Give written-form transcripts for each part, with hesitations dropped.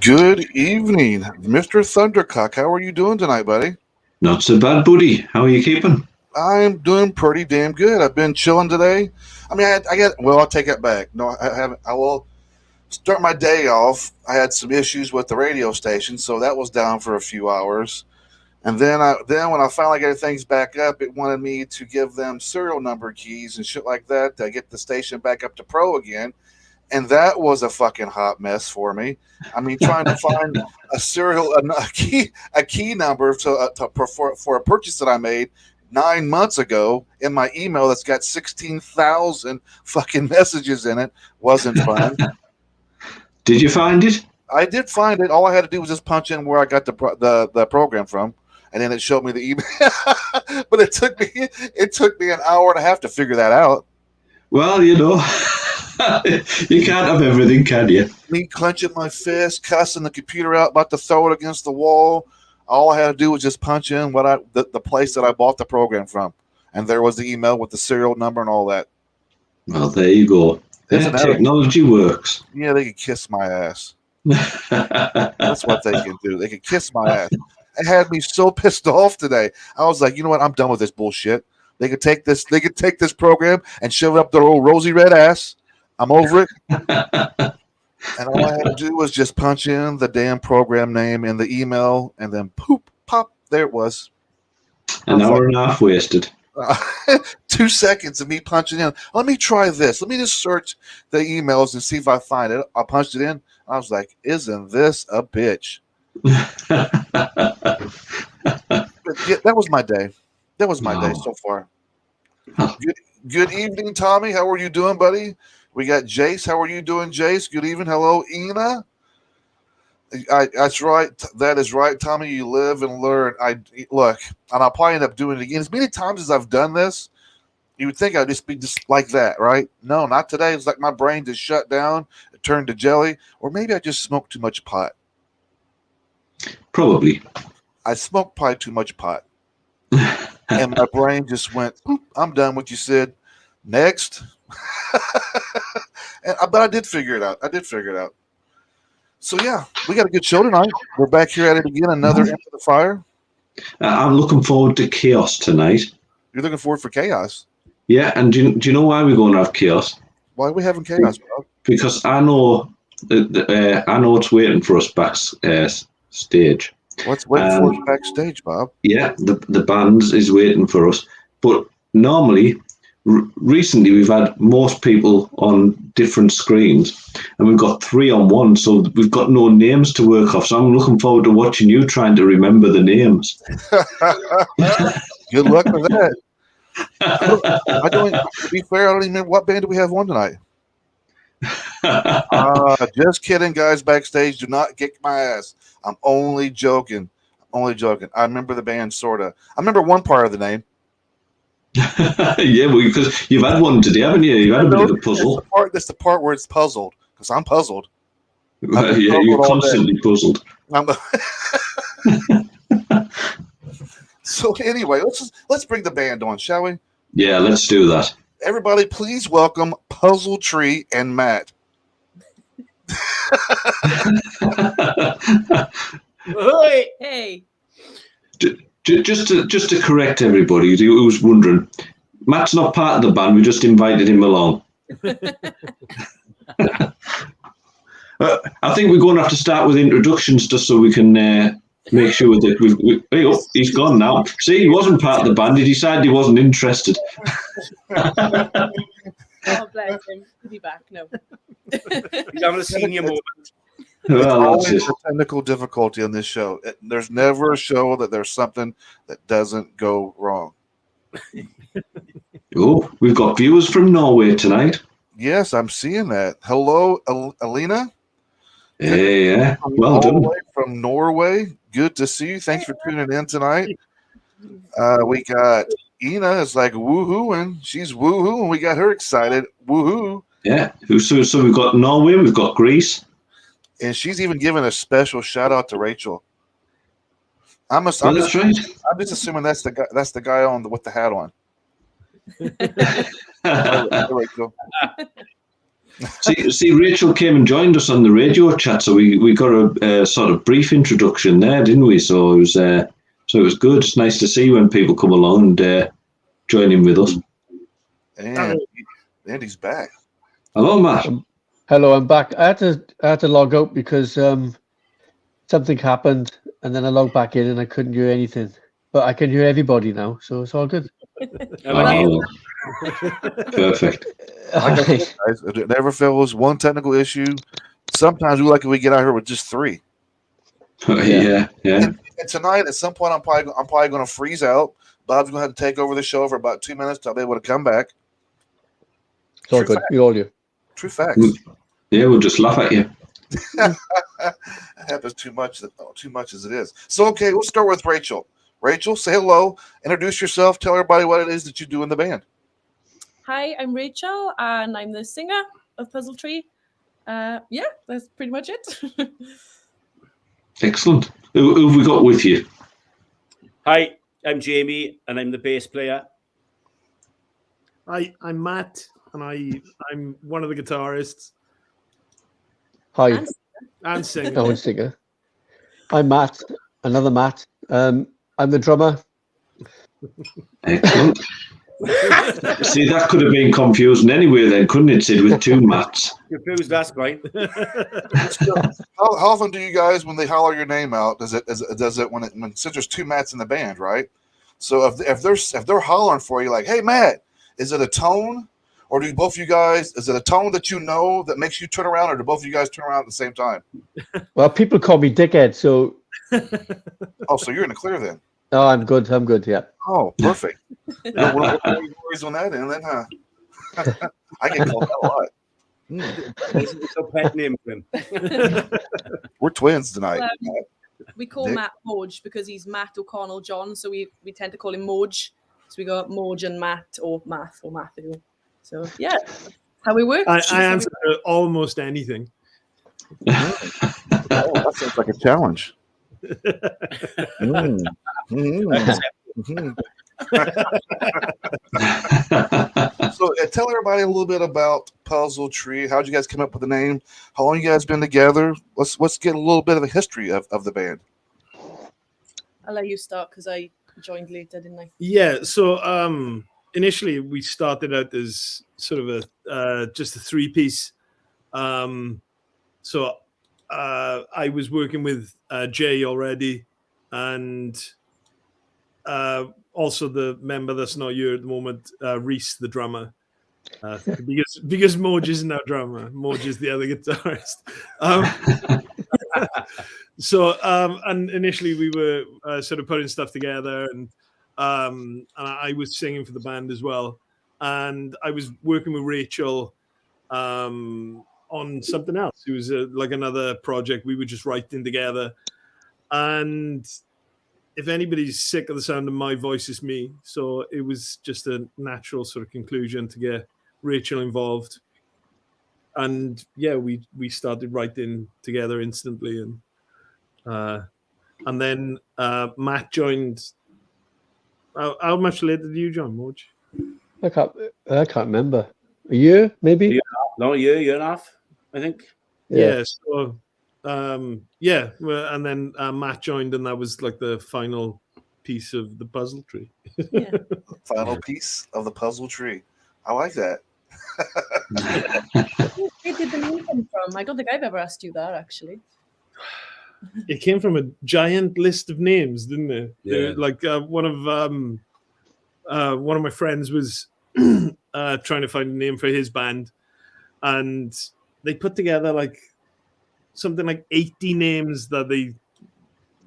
Good evening, Mr. Thundercock. How are you doing tonight, buddy? Not so bad, buddy. How are you keeping? I'm doing pretty damn good. I've been chilling today. I mean, I get. Well, I'll take it back. No, I haven't. I will start my day off. I had some issues with the radio station, so that was down for a few hours. And then when I finally got things back up, it wanted me to give them serial number keys and shit like that to get the station back up to pro again. And that was a fucking hot mess for me. I mean, trying to find a key number for a purchase that I made 9 months ago in my email that's got 16,000 fucking messages in it wasn't fun. Did you find it? I did find it. All I had to do was just punch in where I got the program from, and then it showed me the email. But it took me an hour and a half to figure that out. Well, you can't have everything, can you? Me clenching my fist, cussing the computer out, about to throw it against the wall. All I had to do was just punch in the place that I bought the program from, and there was the email with the serial number and all that. Well, there you go. Technology works. Yeah, they could kiss my ass. That's what they can do. They can kiss my ass. It had me so pissed off today. I was like, you know what? I'm done with this bullshit. They could take this program and shove it up their old rosy red ass. I'm over it. And all I had to do was just punch in the damn program name in the email, and then poop, pop, there it was. An hour and a half wasted. 2 seconds of me punching in. Let me try this. Let me just search the emails and see if I find it. I punched it in. I was like, isn't this a bitch? Yeah, that was my day. That was my day so far. Good evening, Tommy. How are you doing, buddy? We got Jace. How are you doing, Jace? Good evening. Hello, Ina. That's right. That is right, Tommy. You live and learn. Look, and I'll probably end up doing it again. As many times as I've done this, you would think I'd just be just like that, right? No, not today. It's like my brain just shut down. It turned to jelly. Or maybe I just smoked too much pot. Probably. I smoked probably too much pot. And my brain just went, I'm done with you, Sid. Next. But I did figure it out. So, yeah, we got a good show tonight. We're back here at it again, another Into the Fire. I'm looking forward to chaos tonight. You're looking forward for chaos? Yeah, and do you know why we're going to have chaos? Why are we having chaos, bro? Because I know what's waiting for us backstage. What's waiting for us backstage, Bob? Yeah, the band is waiting for us. But normally, recently, we've had most people on different screens, and we've got 3 on 1, so we've got no names to work off. So I'm looking forward to watching you trying to remember the names. Good luck with that. To be fair, I don't even remember what band do we have on tonight. Just kidding, guys. Backstage, do not kick my ass. I'm only joking. I remember the band, sorta. I remember one part of the name. Yeah, well, because you've had one today, haven't you? You've had a bit of a puzzle. That's the part where it's puzzled, because I'm puzzled. Yeah, you're constantly puzzled. So anyway, let's bring the band on, shall we? Yeah, let's do that. Everybody, please welcome Puzzle Tree and Matt. Hey. Just to correct everybody who was wondering, Matt's not part of the band. We just invited him along. I think we're going to have to start with introductions just so we can make sure that he's gone now. See, he wasn't part of the band. He decided he wasn't interested. Oh, bless him. He'll be back. No. He's having a senior moment. Well, that's always it. a technical difficulty on this show. There's never a show that there's something that doesn't go wrong. Oh, we've got viewers from Norway tonight. Yes, I'm seeing that. Hello, Alina. Hey, yeah. Well done. From Norway. Good to see you. Thanks for tuning in tonight. We got Ina is like woohoo, and she's woohoo, and we got her excited. Woohoo. Yeah. So we've got Norway, we've got Greece. And she's even giving a special shout out to Rachel. That's right. I'm just assuming that's the guy. That's the guy with the hat on. Rachel. See, Rachel came and joined us on the radio chat, so we got a sort of brief introduction there, didn't we? So it was good. It's nice to see when people come along and join in with us. And Andy's back. Hello, Matt. Hello, I'm back. I had to log out because something happened, and then I logged back in and I couldn't hear anything. But I can hear everybody now, so it's all good. Oh, perfect. Like I said, guys, it never fails one technical issue. Sometimes we like it, we get out here with just 3. Yeah. And tonight, at some point, I'm probably going to freeze out. Bob's going to have to take over the show for about 2 minutes to be able to come back. It's all good. We all do. True facts. Yeah, we'll just laugh at you. It happens too much as it is. So, okay, we'll start with Rachel. Rachel, say hello. Introduce yourself. Tell everybody what it is that you do in the band. Hi, I'm Rachel, and I'm the singer of Puzzle Tree. Yeah, that's pretty much it. Excellent. Who have we got with you? Hi, I'm Jamie, and I'm the bass player. Hi, I'm Matt, and I'm one of the guitarists Hi, and singer. I'm singer. I'm Matt, another Matt. I'm the drummer. Excellent. See, that could have been confusing anyway then, couldn't it, Sid, with 2 Matts? Confused, that's right. How often do you guys, when they holler your name out, does it when since there's 2 Matts in the band, right? So if they're hollering for you like, hey Matt, is it a tone? Or do both of you guys, is it a tone that you know that makes you turn around, or do both of you guys turn around at the same time? Well, people call me dickhead, so. Oh, so you're in the clear then. No, I'm good, yeah. Oh, perfect. No worries on that end then, huh? I get called that a lot. It's a pet name for him. We're twins tonight. We call Nick? Matt Moj because he's Matt O'Connell John, so we tend to call him Moj. So we go Moj and Matt, or Math or Matthew. So yeah, that's how we work. I answer to almost anything. Oh, that sounds like a challenge. So tell everybody a little bit about Puzzle Tree. How'd you guys come up with the name? How long you guys been together? Let's get a little bit of a history of the band. I'll let you start because I joined later, didn't I? Yeah. So initially we started out as sort of just a 3-piece. So I was working with Jay already, and also the member that's not here at the moment, Reese, the drummer. Because Moj isn't our drummer, Moj is the other guitarist. And initially we were sort of putting stuff together, and I was singing for the band as well, and I was working with Rachel on something else. It was like another project. We were just writing together, and if anybody's sick of the sound of my voice, it's me. So it was just a natural sort of conclusion to get Rachel involved, and yeah, we started writing together instantly, and then Matt joined. How much later did you join, Moj? I can't remember. A year, maybe? No, a year and a half, I think. Yeah. So, well, and then Matt joined, and that was like the final piece of the puzzle tree. Yeah. Final piece of the puzzle tree. I like that. Where did the name come from? I don't think I've ever asked you that, actually. It came from a giant list of names, didn't it? Yeah. Like one of my friends was trying to find a name for his band, and they put together like something like 80 names that they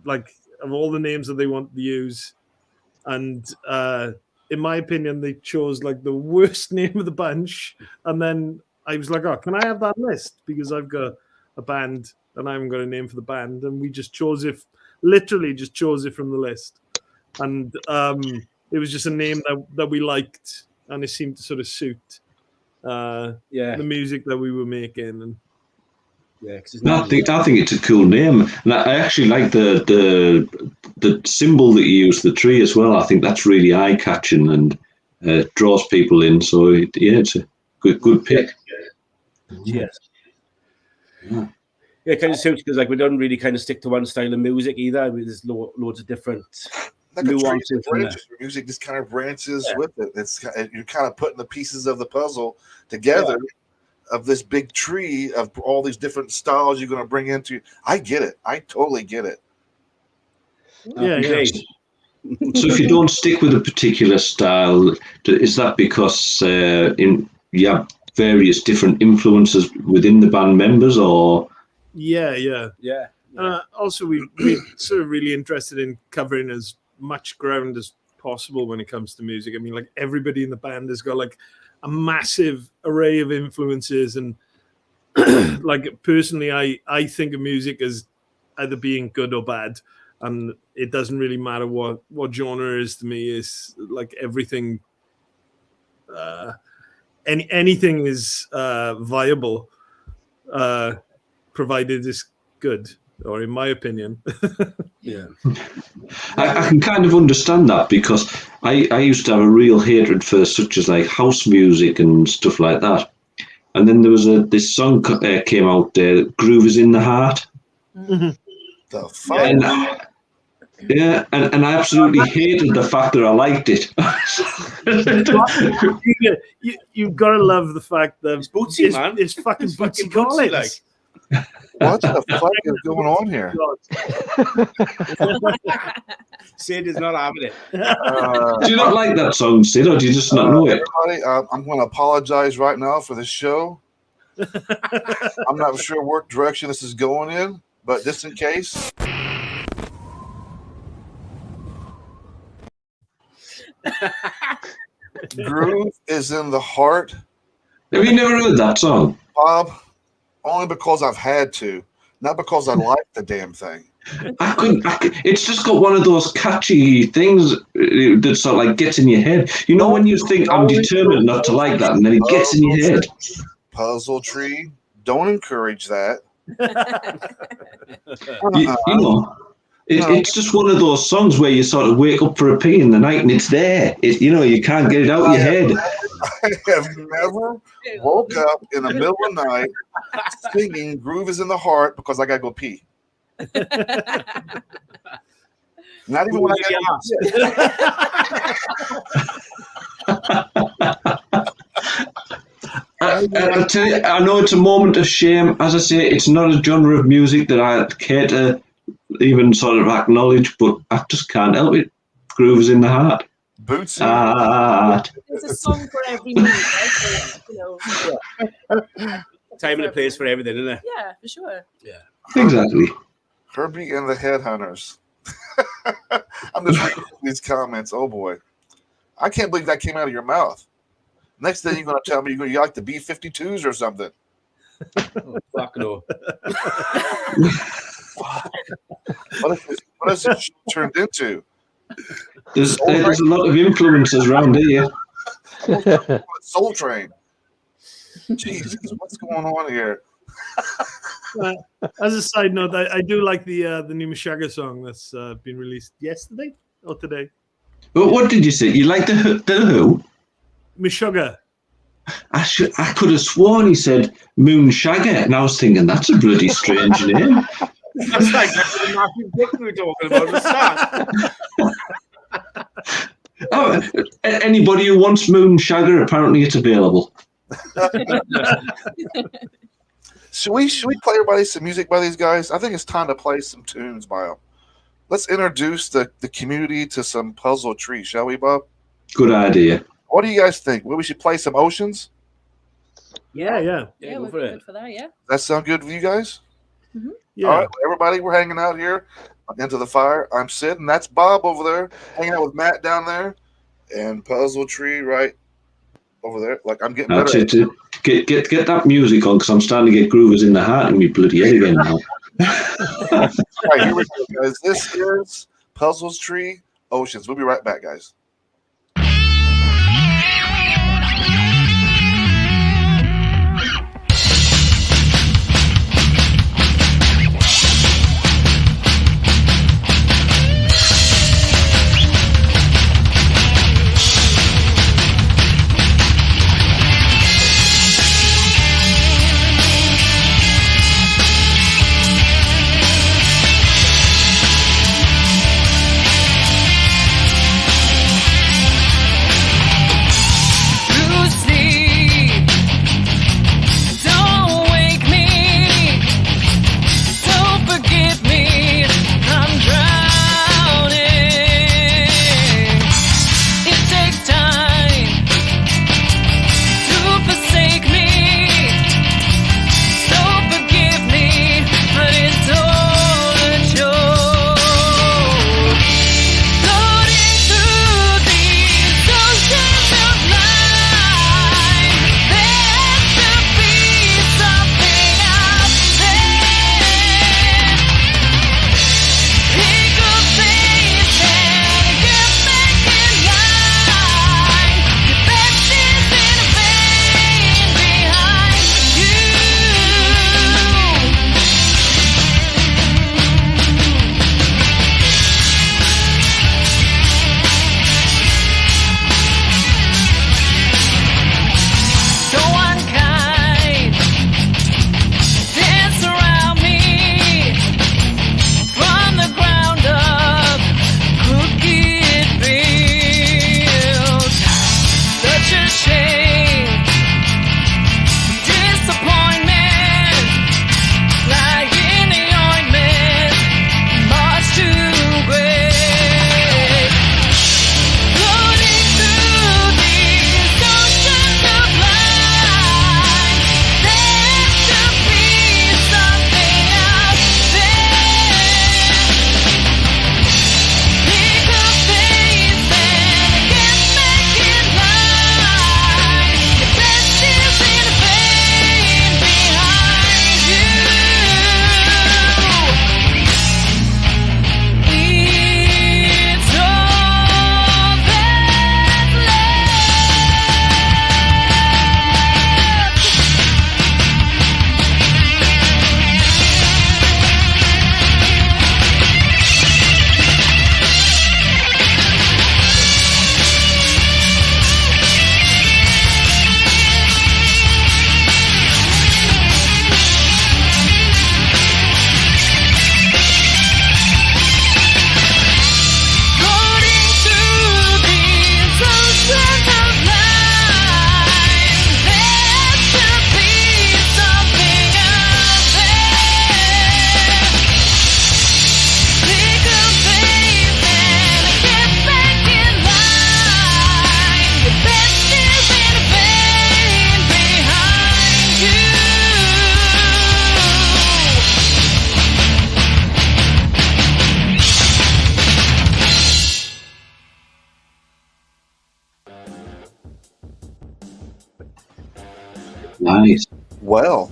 like of all the names that they want to use, and in my opinion, they chose like the worst name of the bunch. And then I was like, "Oh, can I have that list? Because I've got a band and I haven't got a name for the band." And we just chose it, literally just chose it from the list, and it was just a name that we liked, and it seemed to sort of suit the music that we were making. And yeah, I think it's a cool name, and I actually like the symbol that you use, the tree as well. I think that's really eye catching and draws people in. So it's a good pick. Cheers. Yeah, it kind of suits because like we don't really kind of stick to one style of music either. I mean, there's loads of different Like a tree nuances that in there. branches, your music just kind of branches with it. You're kind of putting the pieces of the puzzle together of this big tree of all these different styles you're going to bring into. I get it. I totally get it. Yeah. So if you don't stick with a particular style, is that because you have various different influences within the band members, or? Yeah. Yeah. Also, we're sort of really interested in covering as much ground as possible when it comes to music. I mean, like everybody in the band has got like a massive array of influences, and like personally, I think of music as either being good or bad, and it doesn't really matter what genre is to me. It's like everything. Anything is viable, provided it's good, or in my opinion. Yeah. I can kind of understand that, because I used to have a real hatred for such as like house music and stuff like that. And then there was this song came out, Groove is in the Heart. The fuck? And, and I absolutely hated the fact that I liked it. You've got to love the fact that It's Bootsy, man. It's fucking It's fucking Bootsy Bootsy, Collins. What the fuck is going on here? Sid is not having it. Do you not like that song, Sid, or do you just not know it? Everybody, I'm going to apologize right now for this show. I'm not sure what direction this is going in, but just in case. Groove is in the heart. Have you never heard that song? Bob, only because I've had to, not because I like the damn thing. I couldn't. It's just got one of those catchy things that sort of like gets in your head. You know, when you think I'm determined not to like that, and then it gets in your head. Puzzle Tree, don't encourage that. You know, it's just one of those songs where you sort of wake up for a pee in the night and it's there. You can't get it out of your head. I have never woke up in the middle of the night singing Groove is in the Heart because I got to go pee. Not even when I'll tell you, I know it's a moment of shame. As I say, it's not a genre of music that I care to even sort of acknowledge, but I just can't help it. Groove is in the heart. Boots. It's a song for every mood, right? So, Time and a place for everything, isn't it? Yeah, for sure. Yeah. Exactly. Herbie and the Headhunters. I'm just reading these comments. Oh boy, I can't believe that came out of your mouth. Next thing you're going to tell me you like the B-52s or something. Oh, fuck no. What has this turned into? There's a lot of influences around here. Soul Train. Jesus, what's going on here? As a side note, I do like the new Meshuggah song that's been released yesterday or today. But what did you say? You like the who? Meshuggah. I could have sworn he said Moonshagger, and I was thinking that's a bloody strange name. That's like the massive dick we were talking about at the start. Anybody who wants Moonshagger, apparently it's available. Should we play everybody some music by these guys? I think it's time to play some tunes by them. Let's introduce the community to some Puzzle Tree, shall we, Bob? Good idea. What do you guys think? Well, we should play some Oceans? Yeah. Yeah, go we're for it. good for that, yeah. That sound good with you guys? Yeah. All right, everybody, we're hanging out here into the fire. I'm Sid, and that's Bob over there, hanging out with Matt down there, and Puzzle Tree right over there. Like, I'm getting That's better. it. Get that music on, because I'm starting to get groovers in the heart in me bloody head again now. All right, here we go, guys. This is Puzzles Tree Oceans. We'll be right back, guys. Nice. Well,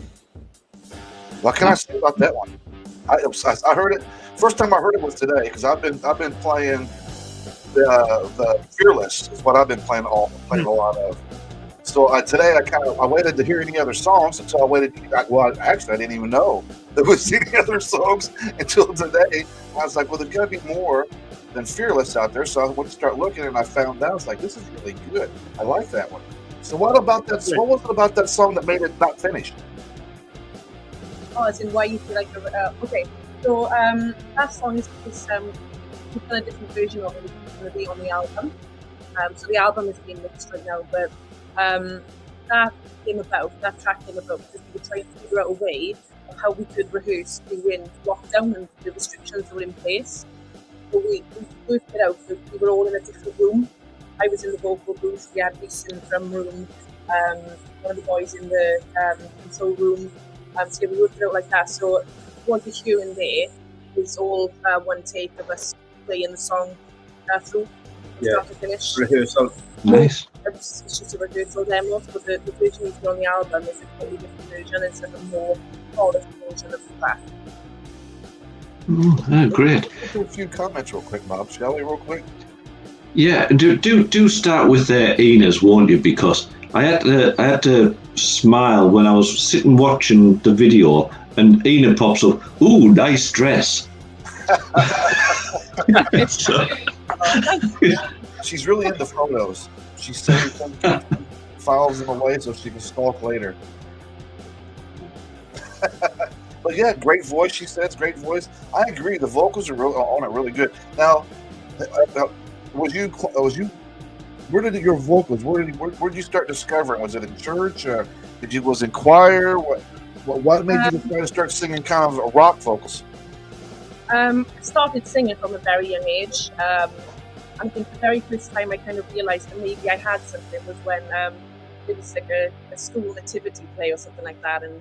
what can I say about that one? I heard it. First time I heard it was today because I've been playing the Fearless is what I've been playing a lot of. So today I waited to hear any other songs until I waited. Well, actually, I didn't even know there was any other songs until today. I was like, well, there's got to be more than Fearless out there. So I went to start looking, and I found out. I was like, this is really good. I like that one. So what about that? What was it about that song that made it not finished? Oh, as in why you feel like okay. So that song is we've done a different version of it. It's going to be on the album. So the album is being mixed right now, but that track came about because we were trying to figure out a way of how we could rehearse during lockdown and the restrictions that were in place. So we worked it out. So we were all in a different room. I was in the vocal booth. We had Reese in the drum room. One of the boys in the control room. So we worked it out like that. So what you hear in there is all one take of us playing the song through start to finish. Rehearsal. Nice. It's just a rehearsal demo, but the version you hear on the album is a totally different version. It's like a more polished version of the track. Oh, great. Let's do a few comments real quick, Bob. Shall we, real quick? Yeah, do start with Ina's, won't you? Because I had to smile when I was sitting watching the video, and Ina pops up. Ooh, nice dress. She's really into photos. She saves them, files them away so she can stalk later. But yeah, great voice. She says great voice. I agree. The vocals are on it really good. Now, was you? Where did your vocals? Where did you start discovering? Was it in church? Was in choir? What made you decide to start singing kind of rock vocals? I started singing from a very young age. I think the very first time I kind of realised that maybe I had something was when it was like a school nativity play or something like that, and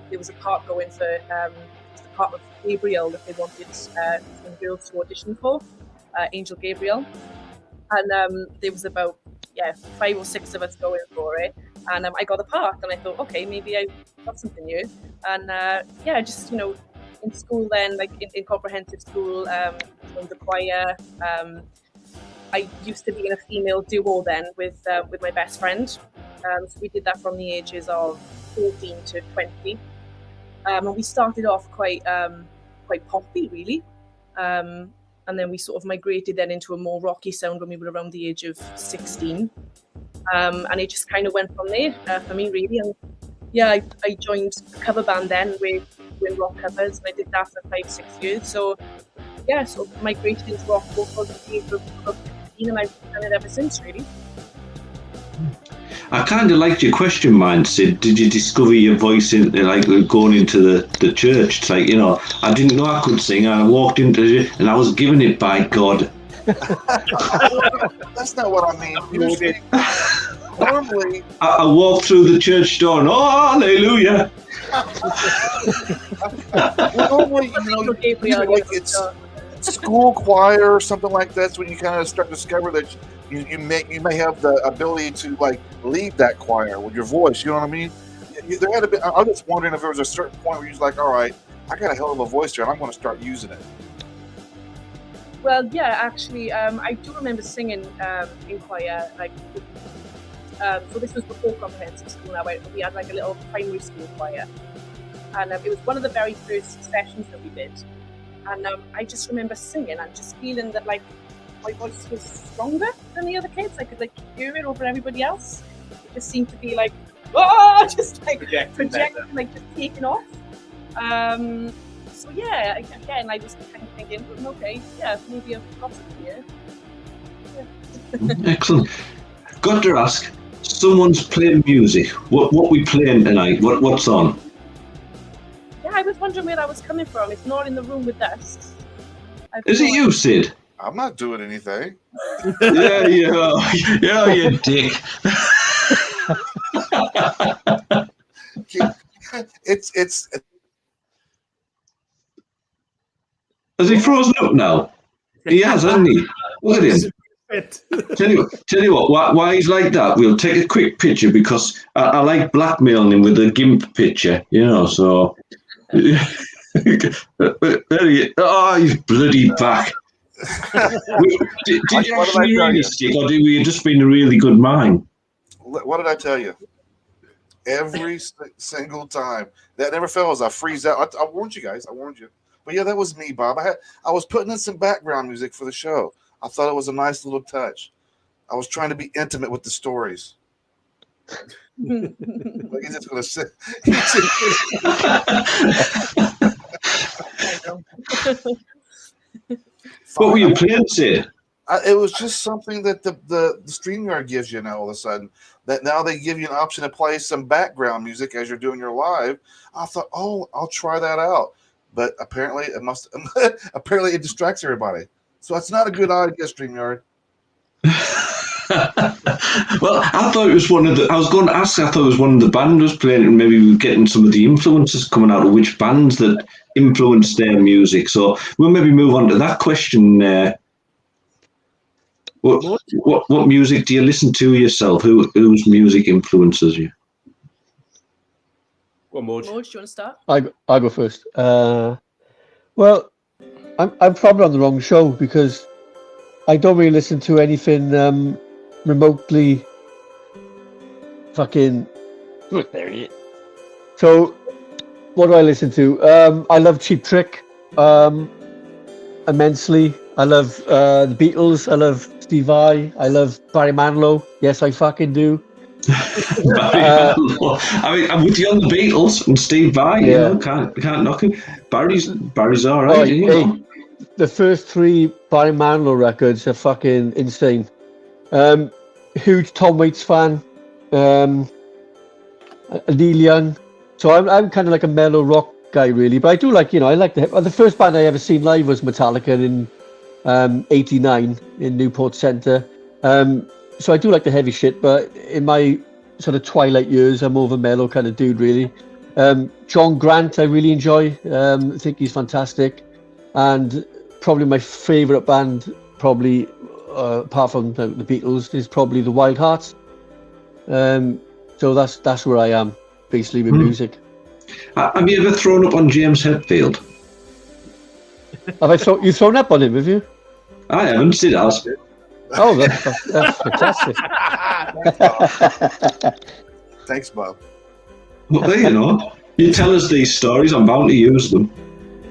there was a part going for the part of Gabriel that they wanted some girls to audition for, Angel Gabriel, and there was about 5 or 6 of us going for it, and I got a part, and I thought, okay, maybe I got something new, and just in school then, like in comprehensive school, in the choir. I used to be in a female duo then with my best friend. So we did that from the ages of 14 to 20. And we started off quite poppy, really. And then we sort of migrated then into a more rocky sound when we were around the age of 16. And it just kind of went from there for me, really. And I joined a cover band then with rock covers, and I did that for 5-6 years. So migrated into rock vocals at the age of 15, and I've done it ever since, really. I kind of liked your question, mine, Sid. Did you discover your voice in like going into the church? It's like, I didn't know I could sing. I walked into it and I was given it by God. That's not what I mean. Normally, I walked through the church door and hallelujah. Normally, like it's school choir or something like that. That's when you kind of start to discover that you may have the ability to like lead that choir with your voice. You know what I mean? There had to be. I'm just wondering if there was a certain point where you're like, all right, I got a hell of a voice here, and I'm going to start using it. Well, yeah, actually, I do remember singing in choir. Like, so this was before comprehensive school. Now we had like a little primary school choir, and it was one of the very first sessions that we did. And I just remember singing and just feeling that like my voice was stronger than the other kids. I could like hear it over everybody else. It just seemed to be like, just like projecting, like just taking off. So yeah, again, I was kind of thinking, okay, maybe I've got something here. Yeah. Excellent. Got to ask, someone's playing music. What we playing tonight? What's on? Yeah, I was wondering where that was coming from. It's not in the room with us. Is it you, Sid? I'm not doing anything. Yeah, you dick. It's. Has he frozen up now? He has, hasn't he? Look at him. fit. Tell you what, why he's like that, we'll take a quick picture because I like blackmailing him with a GIMP picture, so. There he, he's bloody back. Did you What did I actually tell really you? stick, or did we just been a really good mime? What did I tell you? Every single time. That never fails. I freeze out. I warned you guys. I warned you. But yeah, that was me, Bob. I was putting in some background music for the show. I thought it was a nice little touch. I was trying to be intimate with the stories. Like he's just gonna sit. What were you playing, Sid? It was just something that the StreamYard gives you now all of a sudden. That now they give you an option to play some background music as you're doing your live. I thought, I'll try that out. But apparently it distracts everybody. So it's not a good idea, StreamYard. Well, I thought it was I was going to ask, I thought it was one of the band was playing, and maybe we were getting some of the influences coming out of which bands that influenced their music. So we'll maybe move on to that question. What music do you listen to yourself? Whose music influences you? Go on, Moj. Moj, do you want to start? I go first. Well, I'm probably on the wrong show because I don't really listen to anything remotely fucking. So, what do I listen to? I love Cheap Trick immensely. I love the Beatles. I love Steve Vai. I love Barry Manilow. Yes, I fucking do. Barry Manilow. I mean, I'm with you on the Beatles and Steve Vai. Yeah. Can't knock him. Barry's all right. Hey, the first 3 Barry Manilow records are fucking insane. Huge Tom Waits fan. Neil Young. So I'm kind of like a mellow rock guy, really. But I do like, I like the first band I ever seen live was Metallica in '89 in Newport Centre. So I do like the heavy shit, but in my sort of twilight years, I'm more of a mellow kind of dude, really. John Grant, I really enjoy. I think he's fantastic. And probably my favourite band, apart from the Beatles, is probably the Wild Hearts. So that's where I am, basically, with music. Have you ever thrown up on James Hetfield? You've thrown up on him, have you? I haven't. Sid has. Oh, that's fantastic. Thanks, Bob. Well, you tell us these stories, I'm bound to use them.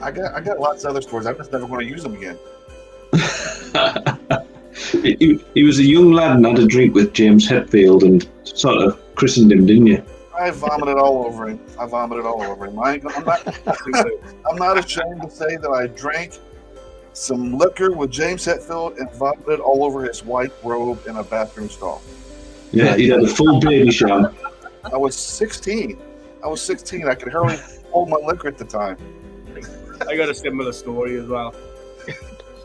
I got lots of other stories. I'm just never going to use them again. He was a young lad and had a drink with James Hetfield and sort of christened him, didn't you? I vomited all over him. I'm not ashamed to say that I drank some liquor with James Hetfield and vomited all over his white robe in a bathroom stall. Yeah, he had a full baby shower. I was 16. I could hardly hold my liquor at the time. I got a similar story as well.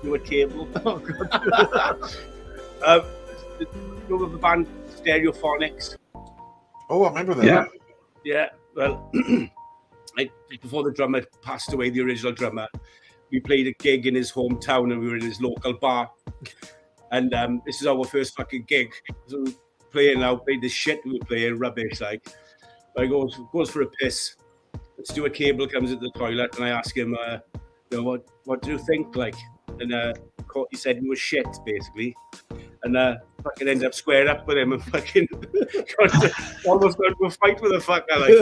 You a cable? Oh, God. You know the band Stereophonics? Oh, I remember that. Yeah. Well, before the drummer passed away, the original drummer, we played a gig in his hometown and we were in his local bar. And this is our first fucking gig. So we played this shit we were playing, rubbish like. I goes for a piss. Stuart Cable comes into the toilet and I ask him, what do you think? Like, and he said he was shit, basically. And fucking ended up squaring up with him and fucking almost got into a fight with the fucker. Like,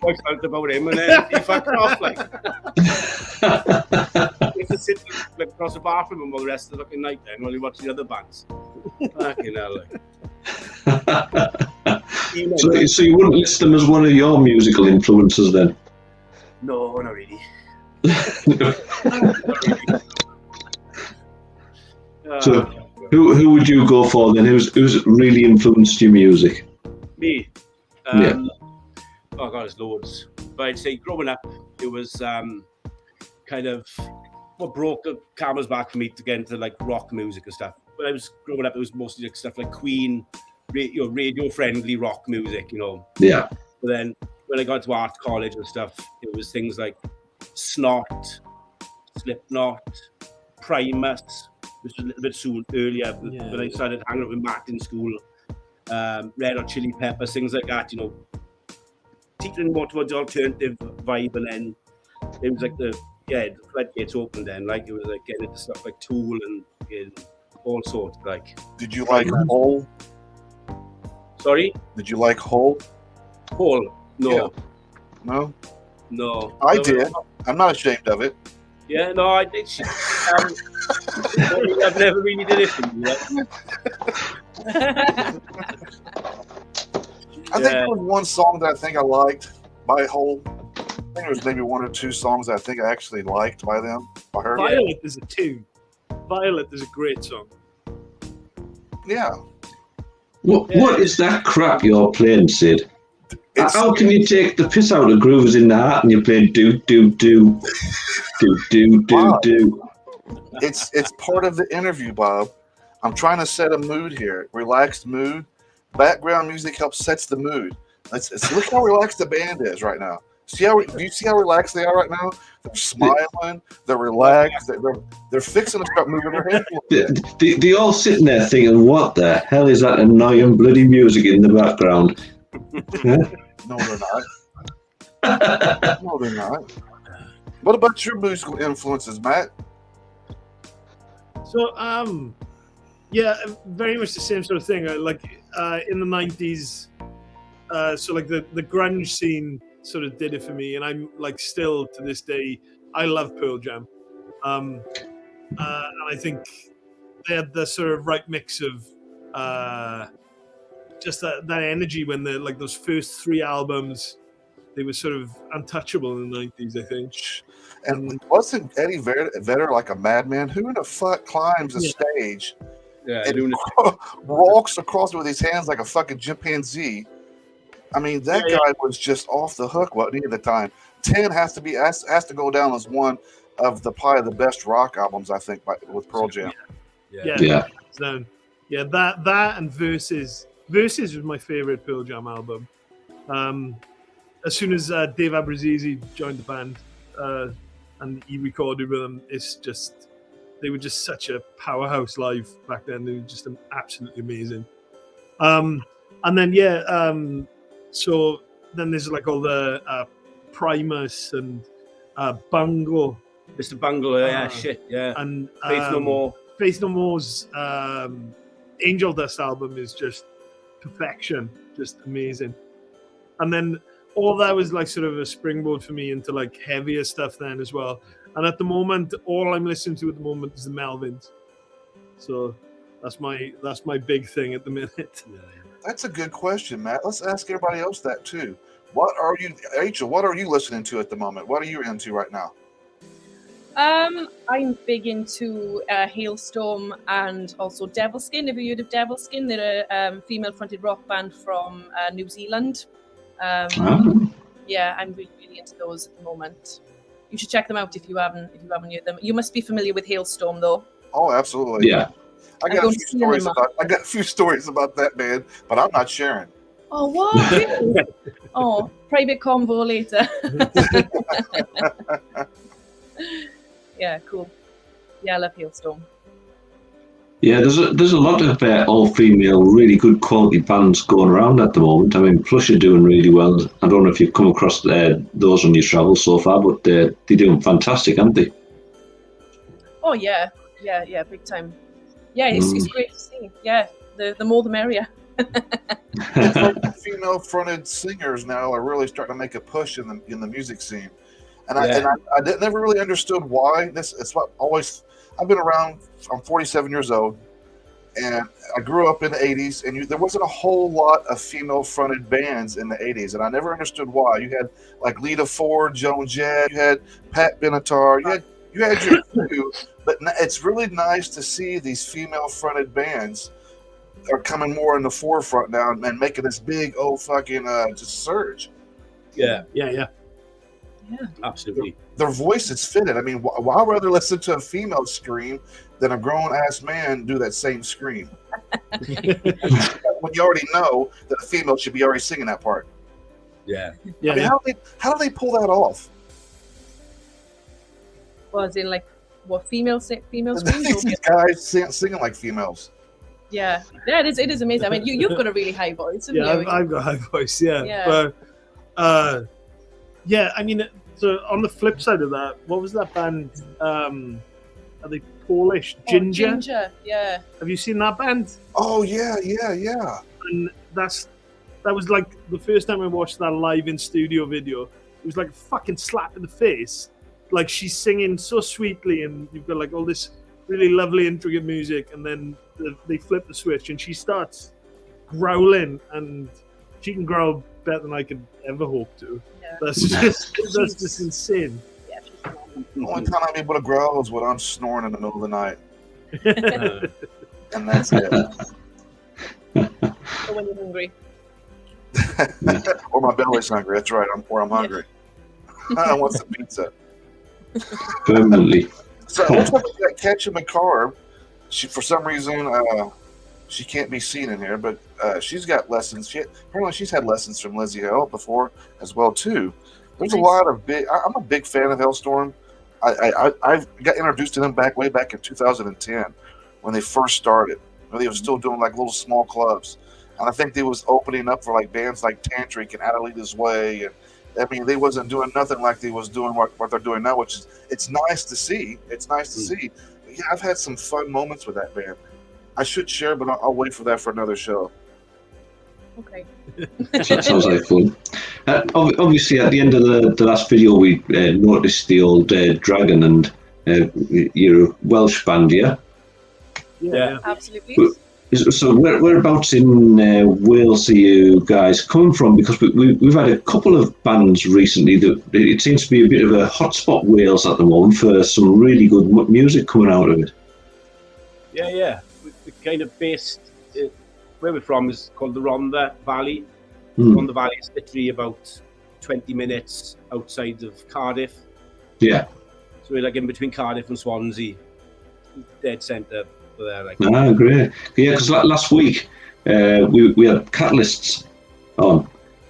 I felt about him and then he fucked off. Like, he used to sit across the bar from him all the rest of the fucking night then while he watched the other bands. Fucking hell, like. So you wouldn't list them as one of your musical influences then? No, not really. So who would you go for then? Who's really influenced your music? Me? Yeah. Oh God, there's loads. But I'd say growing up, it was kind of what broke the camel's back for me to get into like rock music and stuff. When I was growing up, it was mostly like stuff like Queen, radio-friendly rock music, Yeah. But then when I got to art college and stuff, it was things like Snot, Slipknot, Primus, This was a little bit soon earlier when I started hanging out with Matt in school. Red Hot Chili Peppers, things like that, you know, teetering more towards the alternative vibe, and then it was like the floodgates opened then, like it was like getting into stuff like Tool and all sorts. Like, did you like Hole? Sorry? Did you like Hole? Hole? No. Yeah. No. I did. I'm not ashamed of it. Yeah, no, I did. I've never really did it for you. I think there was one song that I think I liked by Hole. I think there was maybe one or two songs that I think I actually liked by them. By her. Violet is a tune. Violet is a great song. Yeah. What is that crap you're playing, Sid? How can you take the piss out of Groovers in the Heart and you're playing do? It's part of the interview, Bob. I'm trying to set a mood here, relaxed mood. Background music helps sets the mood. Let's look how relaxed the band is right now. Do you see how relaxed they are right now? They're smiling. They're relaxed. They're fixing to start moving their head. They all sitting there thinking, "What the hell is that annoying bloody music in the background?" No, they're not. No, they're not. What about your musical influences, Matt? So, yeah, very much the same sort of thing. Like in the 90s, so like the grunge scene sort of did it for me, and I'm like still to this day, I love Pearl Jam, and I think they had the sort of right mix of just that energy when they're like those first 3 albums. They were sort of untouchable in the 90s, I think. And wasn't Eddie Vedder like a madman? Who in the fuck climbs a stage and walks across it with his hands like a fucking chimpanzee? I mean, that guy was just off the hook, wasn't he, at the time? 10 has to go down as one of probably the best rock albums, I think, with Pearl Jam. Yeah. That and Versus. Versus was my favorite Pearl Jam album. As soon as Dave Abruzzese joined the band and he recorded with them, they were just such a powerhouse live back then. They were just absolutely amazing. And then so then there's like all the Primus and Bungle. Mr. Bungle, and Faith No More. Faith No More's Angel Dust album is just perfection, just amazing. And then all that was like sort of a springboard for me into like heavier stuff then as well. And at the moment, all I'm listening to at the moment is the Melvins. So that's my big thing at the minute. That's a good question, Matt. Let's ask everybody else that too. Rachel, what are you listening to at the moment? What are you into right now? I'm big into Hailstorm and also Devilskin. Have you heard of Devilskin? They're a female-fronted rock band from New Zealand. Yeah, I'm really, really into those at the moment. You should check them out if you haven't heard them. You must be familiar with Hailstorm, though. Oh, absolutely. Yeah. I got a few stories about that band, but I'm not sharing. Oh, what? Really? Oh, private convo later. Yeah, cool. Yeah, I love Hailstorm. Yeah, there's a lot of all-female, really good quality bands going around at the moment. I mean, Plush are doing really well. I don't know if you've come across those on your travels so far, but they're doing fantastic, aren't they? Oh yeah, big time. Yeah, it's great to see. Yeah, the more the merrier. Female-fronted singers now are really starting to make a push in the music scene, and I never really understood why. It's what always. I've been around. I'm 47 years old, and I grew up in the 80s, and there wasn't a whole lot of female-fronted bands in the 80s, and I never understood why. You had like Lita Ford, Joan Jett, you had Pat Benatar, you had your few, but it's really nice to see these female-fronted bands are coming more in the forefront now and making this big just surge. Yeah, absolutely. Their voices fit it. I mean, I'd rather listen to a female scream than a grown-ass man do that same scream. When you already know that a female should be already singing that part. Yeah. I mean, how do they pull that off? Well, as in like what female screams? These guys singing like females. Yeah, it is amazing. I mean, you've got a really high voice. Haven't Yeah, you? I've got a high voice. Yeah, Yeah. but yeah, I mean, so on the flip side of that, what was that band? Are they Polish? Ginger. Ginger. Yeah. Have you seen that band? Oh yeah. And that was like the first time I watched that live in studio video. It was like a fucking slap in the face. Like she's singing so sweetly, and you've got like all this really lovely, intricate music, and then they flip the switch, and she starts growling, and she can growl better than I could ever hope to. Yeah. That's just insane. Yeah, she's phenomenal. The only time I'm able to growl is when I'm snoring in the middle of the night, and that's it. Or when you're hungry. Or my belly's hungry. That's right. I'm hungry. I want some pizza. Permanently. So it looks like we got Ketchum McCarb. She, for some reason, she can't be seen in here, but she's got lessons. Apparently, she's had lessons from Lizzie Hell before as well too. There's a lot of big. I'm a big fan of Hellstorm. I got introduced to them way back in 2010 when they first started. When they were still doing like little small clubs, and I think they was opening up for like bands like Tantric and Adelita's Way, and I mean they wasn't doing nothing like they was doing what they're doing now, which is it's nice to see. It's nice to see. But yeah, I've had some fun moments with that band. I should share, but I'll wait for that for another show. Okay. So that sounds like fun. Obviously, at the end of the last video, we noticed the old dragon, and you're a Welsh band, yeah? Yeah. Absolutely. So whereabouts in Wales are you guys coming from? Because we've had a couple of bands recently that it seems to be a bit of a hotspot Wales at the moment for some really good music coming out of it. Yeah. We're kind of based, where we're from is called the Rhondda Valley. Rhondda Valley is literally about 20 minutes outside of Cardiff. Yeah. So we're like in between Cardiff and Swansea, dead centre. There, like. Great. Yeah, because last week we had Catalysts on,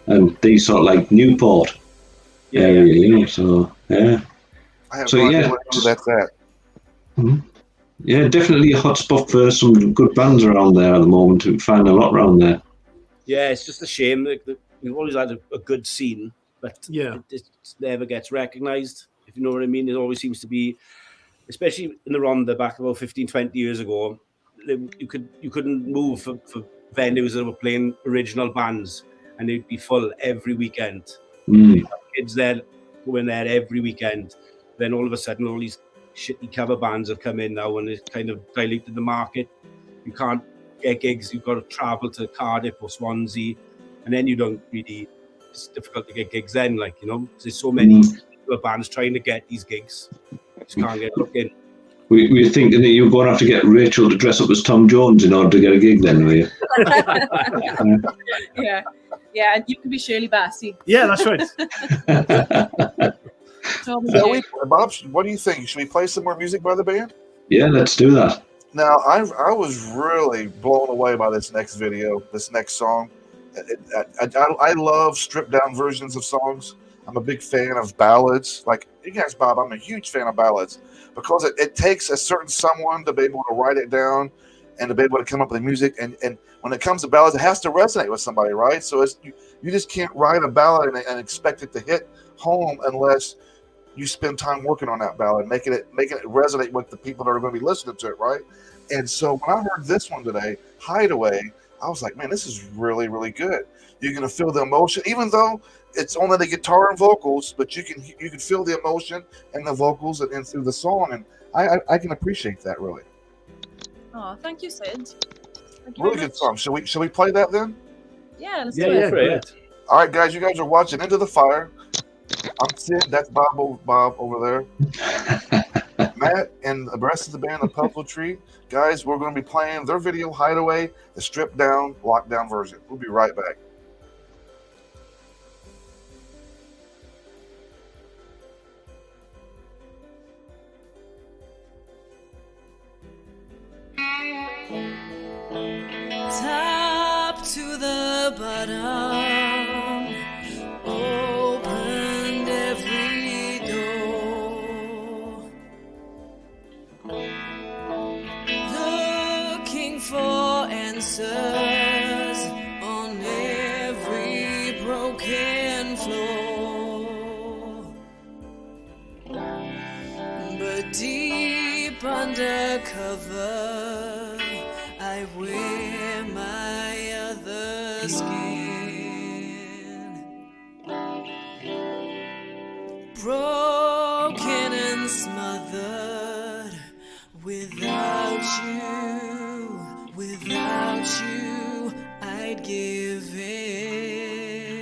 and they sort of like Newport area, you know. So yeah. I have so no idea yeah, what that's at. Yeah, definitely a hot spot for some good bands around there at the moment. We find a lot around there. Yeah, it's just a shame that we've always had a good scene, but it never gets recognised. If you know what I mean, it always seems to be. Especially in the Rhondda back about 15, 20 years ago, you couldn't move for venues that were playing original bands, and they'd be full every weekend. Kids there going there every weekend. Then all of a sudden, all these shitty cover bands have come in now, and it's kind of diluted the market. You can't get gigs. You've got to travel to Cardiff or Swansea, and then you don't really. It's difficult to get gigs then, like, you know, there's so many bands trying to get these gigs. Just can't get looked in. Were you thinking that you were going to have to get Rachel to dress up as Tom Jones in order to get a gig then, were you? Yeah, and you can be Shirley Bassey. Yeah, that's right. Bob, what do you think? Should we play some more music by the band? Yeah, let's do that. Now, I was really blown away by this next video, this next song. I love stripped down versions of songs. I'm a big fan of ballads. Like you guys, Bob, I'm a huge fan of ballads because it takes a certain someone to be able to write it down and to be able to come up with the music. And when it comes to ballads, it has to resonate with somebody, right? So you just can't write a ballad and expect it to hit home unless you spend time working on that ballad, making it resonate with the people that are going to be listening to it, right? And so when I heard this one today, Hideaway, I was like, man, this is really, really good. You're going to feel the emotion, even though it's only the guitar and vocals, but you can feel the emotion and the vocals and through the song, and I can appreciate that really. Oh, thank you, Sid. Thank you Really very good much. song. Shall we play that then? Yeah, let's do it. Great. All right, guys, you guys are watching Into the Fire. I'm Sid. That's Bob over there. Matt and the rest of the band, the Puzzle Tree. Guys, we're going to be playing their video Hideaway, the stripped down, lockdown version. We'll be right back. Top to the bottom, opened every door. answers on every broken floor. But deep undercover, I wear my other skin. Broken and smothered. Without you, I'd give in.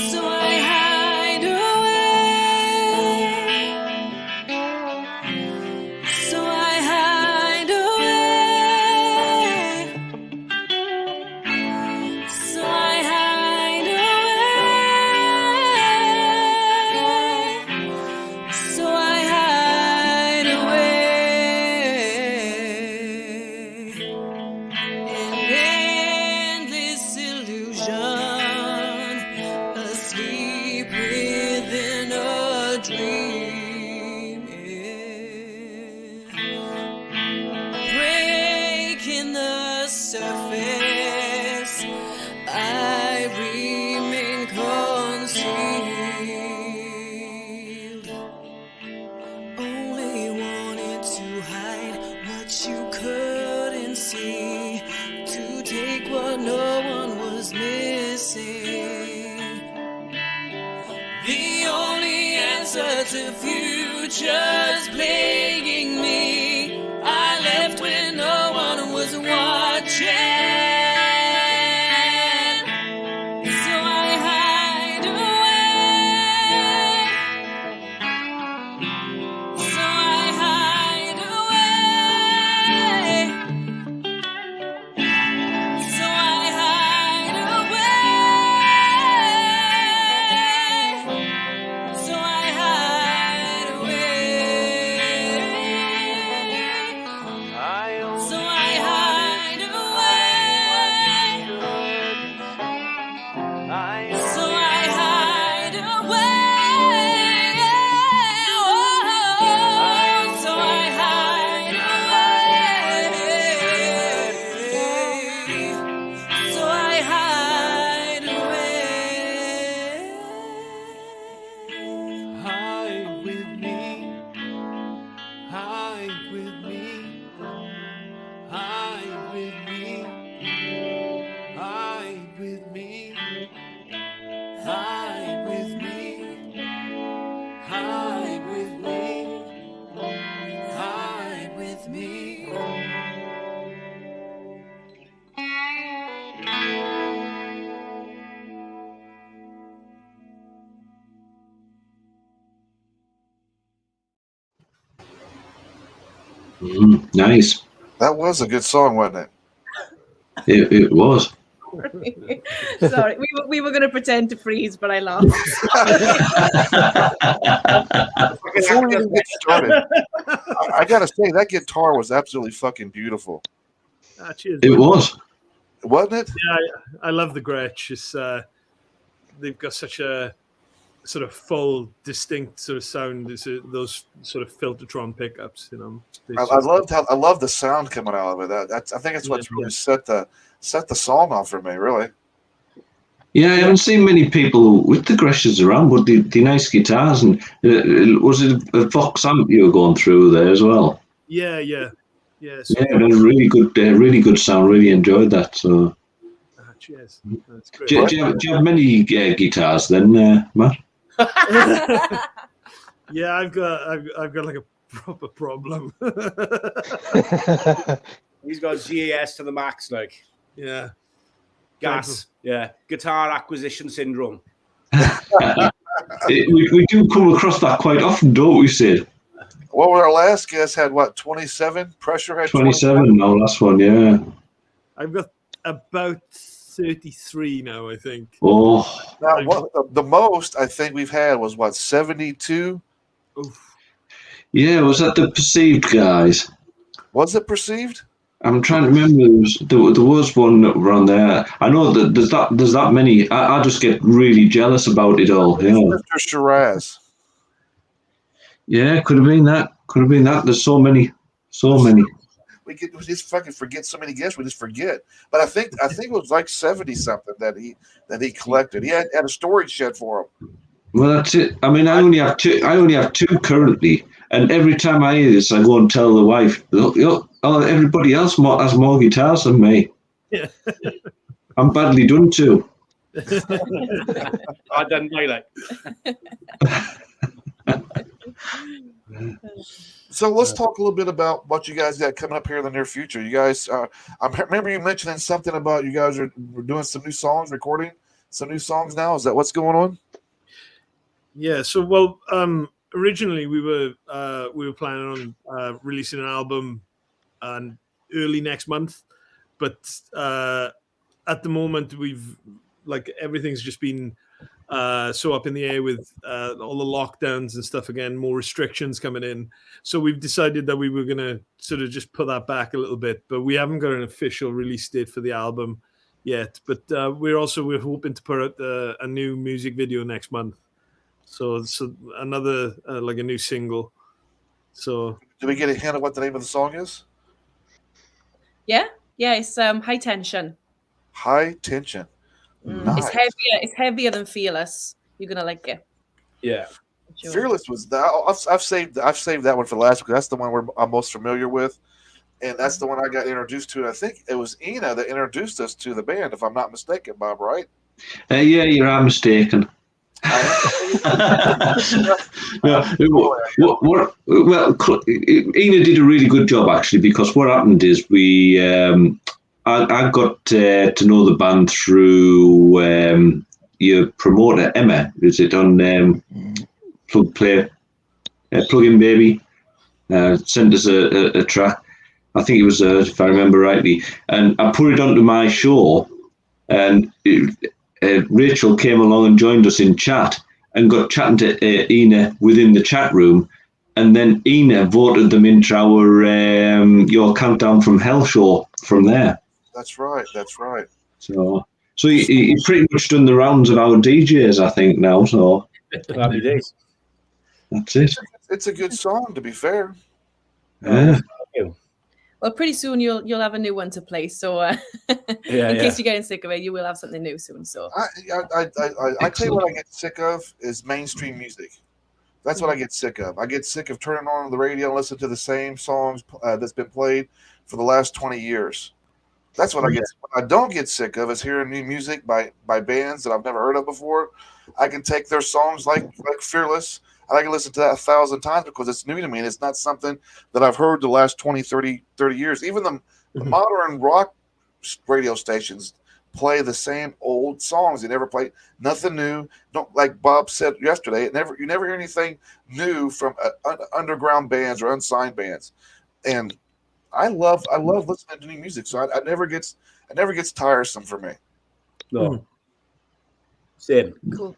So I hide away. So I hide away. So I hide away. So I hide away in endless illusion, asleep within a dream, breaking the surface. I remain concealed. Only wanted to hide what you couldn't see, to take what no one was missing. The only answer to futures plaguing me, I left when no one was watching. So I hide away. So I hide away. So I hide away. So I hide away. So I hide away. So I hide away. So I hide away. So I hide away. Hide with me. Hide with me. Hide with me. Hide with me. Hide with me. Hide with me. Hide with me. Nice. That was a good song, wasn't It was. Sorry, we were going to pretend to freeze, but I laughed. it? Before we even get started, I gotta say that guitar was absolutely fucking beautiful, Cheers. It was. wasn't it? Yeah, I love the Gretsch. It's, they've got such a sort of full, distinct sort of sound. It's those sort of Filtertron pickups, you know. I love the sound coming out of it. I think it's what's really set the song off for me, really. Yeah, I haven't seen many people with the Gretsch's around, but the nice guitars. And was it a Vox amp you were going through there as well? Yeah. So, Yeah, really good sound. Really enjoyed that. So, cheers. That's great. do you have many guitars then, Matt? Yeah, I've got like a proper problem. He's got GAS to the max, like. Yeah. Gas. Yeah. Guitar acquisition syndrome. We do come across that quite often, don't we, Sid? What were our last guest had? What, 27? Pressure had 27. No, last one, yeah. I've got about 33 now, I think. Oh. Now, the most I think we've had was what, 72? Oof. Yeah, was that the Perceived guys? Was it Perceived? I'm trying to remember. There was one around there. I know that there's that many. I just get really jealous about it all. You know. Mr. Shiraz. Yeah, could have been that. Could have been that. There's so many. We just fucking forget so many guests. We just forget. But I think it was like 70 something that he collected. He had a storage shed for him. Well, that's it. I mean, I only have two currently, and every time I hear this, I go and tell the wife, "Look, everybody else has more guitars than me. Yeah. I'm badly done too." I done my like. So let's talk a little bit about what you guys got coming up here in the near future. You guys, I remember you mentioning something about you guys are doing some new songs, recording some new songs now. Is that what's going on? Yeah. So, well, originally we were planning on releasing an album early next month, but at the moment we've everything's just been so up in the air with all the lockdowns and stuff again, more restrictions coming in. So we've decided that we were going to sort of just put that back a little bit, but we haven't got an official release date for the album yet. But we're hoping to put out a new music video next month. So another a new single. So do we get a hint of what the name of the song is? Yeah, it's High Tension. High Tension. Nice. It's heavier than Fearless. You're gonna like it. Yeah. Sure. Fearless was that. I've saved that one for last because that's the one I'm most familiar with, and that's the one I got introduced to. And I think it was Ina that introduced us to the band, if I'm not mistaken, Bob. Right? Yeah, you are mistaken. No, well, Ina did a really good job actually, because what happened is I got to know the band through your promoter Emma. Is it on Plug In Baby? Sent us a track. I think it was if I remember rightly, and I put it onto my show, and Rachel came along and joined us in chat and got chatting to Ina within the chat room, and then Ina voted them into our Your Countdown from Hell show from there. That's right. So he pretty much done the rounds of our DJs, I think, now. So Happy days. That's it. It's a good song, to be fair. Yeah. Well, pretty soon you'll have a new one to play. So in case you're getting sick of it, you will have something new soon. So I tell you what I get sick of is mainstream music. That's what I get sick of. I get sick of turning on the radio and listening to the same songs that's been played for the last 20 years. That's what I get. What I don't get sick of is hearing new music by bands that I've never heard of before. I can take their songs like Fearless, and I can listen to that 1,000 times because it's new to me, and it's not something that I've heard the last 20, 30 years. Even the modern rock radio stations play the same old songs. They never play nothing new. Don't, like Bob said yesterday, you never hear anything new from underground bands or unsigned bands. And I love listening to new music, so it never gets tiresome for me. No. Same. cool.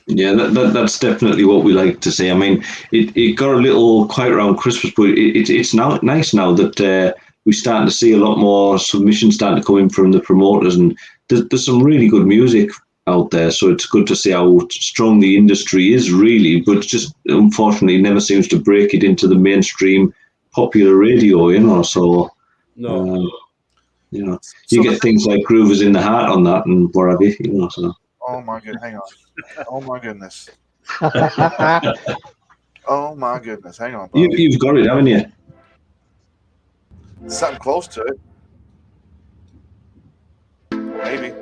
Yeah, that's definitely what we like to see. I mean, it got a little quiet around Christmas, but it's now nice now that we're starting to see a lot more submissions starting to come in from the promoters, and there's some really good music out there. So it's good to see how strong the industry is, really, but just unfortunately never seems to break it into the mainstream popular radio, So no. You get things like Groovers in the Heart on that and whatever, So. Oh my goodness! Hang on. Oh my goodness! Oh my goodness! Hang on, Bob. You've got it, haven't you? Something close to it, maybe.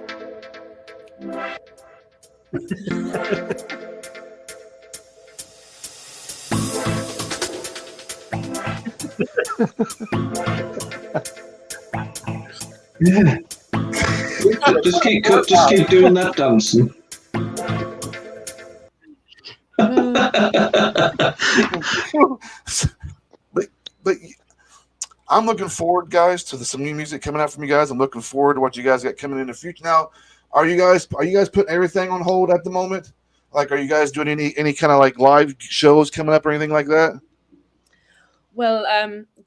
Yeah. Just keep doing that dancing. but I'm looking forward, guys, to some new music coming out from you guys. I'm looking forward to what you guys got coming in the future. Now, are you guys putting everything on hold at the moment? Like, are you guys doing any kind of like live shows coming up or anything like that? Well,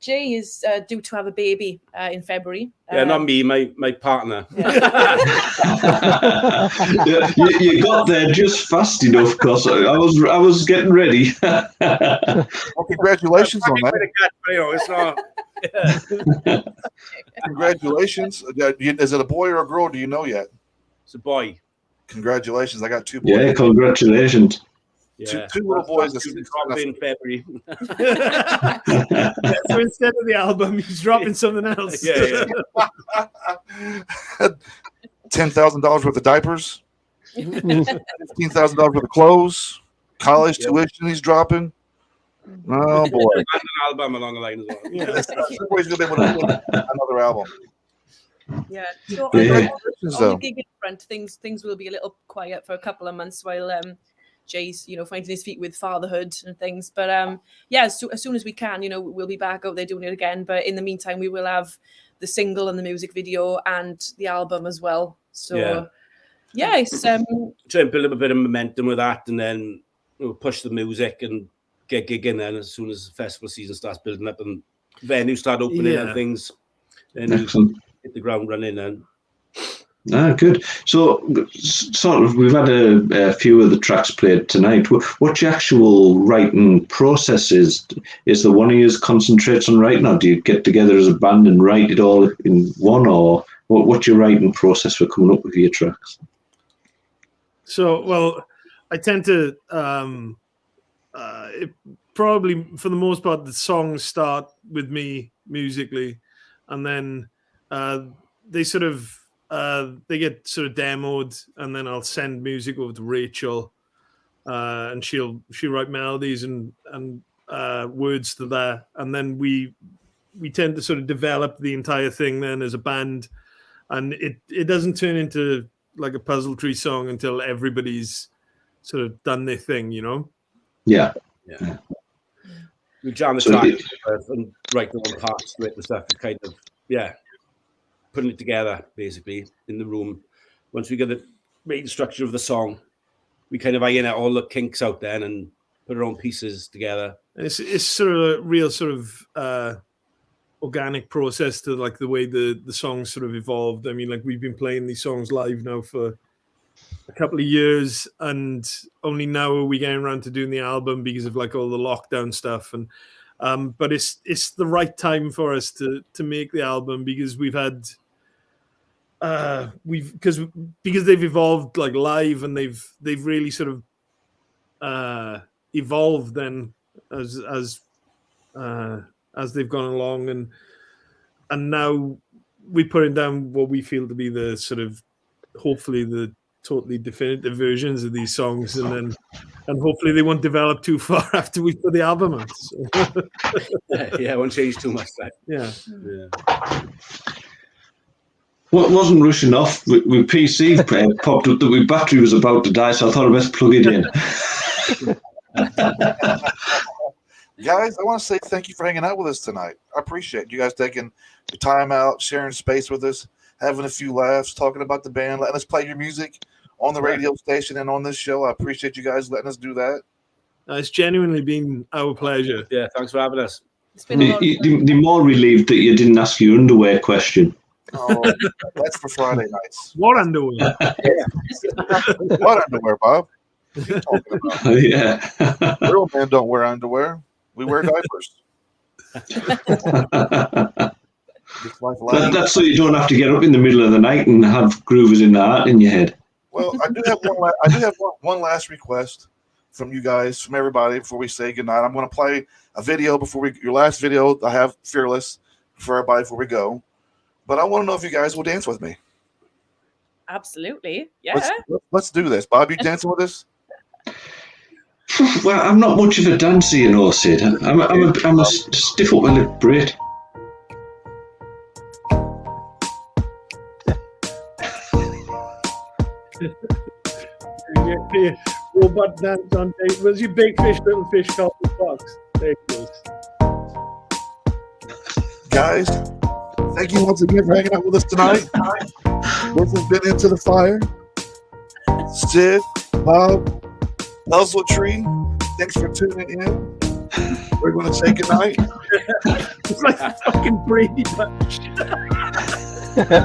Jay is due to have a baby in February. Yeah, not me, my partner. You got there just fast enough because I was getting ready. Well, congratulations on that. It's not. Congratulations. Is it a boy or a girl? Do you know yet? It's a boy. Congratulations. I got 2 boys. Yeah, congratulations. Yeah. Two little boys. That's due to drop in February. So instead of the album, he's dropping something else. Yeah. $10,000 worth of diapers. $15,000 worth of clothes. College tuition he's dropping. Oh boy. And an album along the line as well. Yeah. Somebody's gonna be able to do another album. Yeah. So Yeah. on the gig front, things will be a little quiet for a couple of months while Jay's, finding his feet with fatherhood and things. But so as soon as we can, we'll be back out there doing it again. But in the meantime, we will have the single and the music video and the album as well. So it's try and build up a bit of momentum with that, and then push the music and get gigging. Then as soon as the festival season starts building up and venues start opening and things, then Excellent. hit the ground running. And Good. So, sort of, we've had a few of the tracks played tonight. What's your actual writing process? Is there one of you concentrates on writing, or do you get together as a band and write it all in one, or what's your writing process for coming up with your tracks? So, well, I tend to probably, for the most part, the songs start with me musically, and then they sort of they get sort of demoed, and then I'll send music over to Rachel, and she'll write melodies and words to that, and then we tend to sort of develop the entire thing then as a band, and it doesn't turn into like a puzzle tree song until everybody's sort of done their thing, Yeah. we jam the track and write the one parts to it and stuff. Kind of putting it together basically in the room. Once we get the main structure of the song, we kind of iron out all the kinks out then and put our own pieces together. And it's sort of a real sort of organic process to like the way the songs sort of evolved. I mean, like we've been playing these songs live now for a couple of years, and only now are we getting around to doing the album because of like all the lockdown stuff. And but it's the right time for us to make the album because we've had because they've evolved like live, and they've really sort of evolved then as they've gone along, and now we're putting down what we feel to be the sort of hopefully the totally definitive versions of these songs, and hopefully they won't develop too far after we put the album out. So. It won't change too much. Yeah. Well, it wasn't rushing off. With PC popped up that my battery was about to die, so I thought I'd best plug it in. Guys, I want to say thank you for hanging out with us tonight. I appreciate you guys taking the time out, sharing space with us, having a few laughs, talking about the band, letting us play your music on the radio station and on this show. I appreciate you guys letting us do that. It's genuinely been our pleasure. Yeah, thanks for having us. it's been a lot of fun. The more relieved that you didn't ask your underwear question. Oh, that's for Friday nights. What underwear? What underwear, Bob? What are you talking about? Yeah. Real men don't wear underwear. We wear diapers. It's like life. That's so you don't have to get up in the middle of the night and have groovers in the heart in your head. Well, I do have one last request from you guys, from everybody, before we say goodnight. I'm going to play a video your last video I have, Fearless, for everybody before we go. But I want to know if you guys will dance with me. Absolutely. Yeah. Let's do this. Bob, you dancing with us? Well, I'm not much of a dancer, Sid. I'm a stiff upper lip Brit. Robot dance on tape. Was your big fish, little fish called the fox? There it goes. Guys, thank you once again for hanging out with us tonight. This has been Into the Fire. Sid, Bob, Nuzzle Tree, thanks for tuning in. we're going to say goodnight. It's like a fucking Brady Bunch.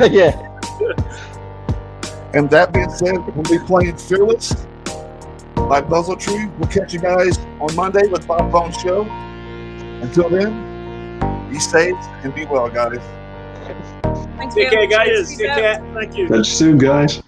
Yeah. And that being said, we'll be playing Fearless by Buzzle Tree. We'll catch you guys on Monday with Bob Bones Show. Until then, be safe and be well, guys. Thanks Take very care, much. guys. Peace Take out. care. Thank you. Catch you soon, guys.